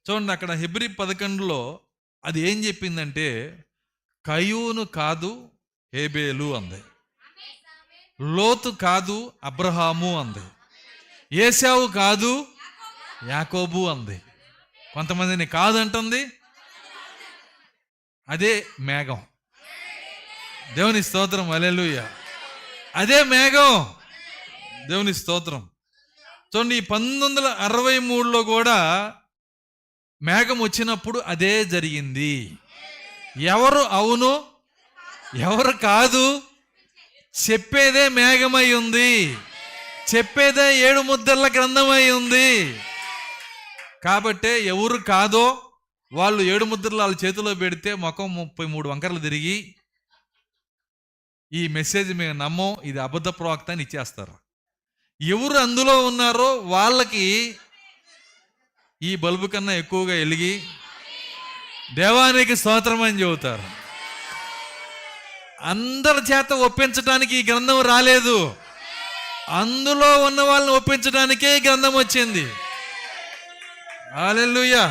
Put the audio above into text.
చూడండి, అక్కడ హెబ్రీ 11లో అది ఏం చెప్పిందంటే, కయూను కాదు హేబేలు అంది, లోతు కాదు అబ్రహాము అంది, ఏశావు కాదు యాకోబు అంది. కొంతమందిని కాదంటుంది, అదే మేఘం. దేవుని స్తోత్రం, హల్లెలూయా. అదే మేఘం, దేవుని స్తోత్రం. చూడండి, 1963లో కూడా మేఘం వచ్చినప్పుడు అదే జరిగింది. ఎవరు అవును ఎవరు కాదు చెప్పేదే మేఘమై ఉంది, చెప్పేదే 7 ముద్రల గ్రంథమై ఉంది. కాబట్టే ఎవరు కాదో వాళ్ళు 7 ముద్రలు వాళ్ళ చేతిలో పెడితే ముఖం 33 వంకరలు తిరిగి ఈ మెసేజ్ మేము నమ్మం, ఇది అబద్ధ ప్రవక్త అని ఇచ్చేస్తారు. ఎవరు అందులో ఉన్నారో వాళ్ళకి ఈ బల్బు కన్నా ఎక్కువగా వెలిగి దేవానికి స్తోత్రం అని చెబుతారు. అందరి చేత ఒప్పించడానికి ఈ గ్రంథం రాలేదు, అందులో ఉన్న వాళ్ళని ఒప్పించడానికే ఈ గ్రంథం వచ్చింది. హల్లెలూయా.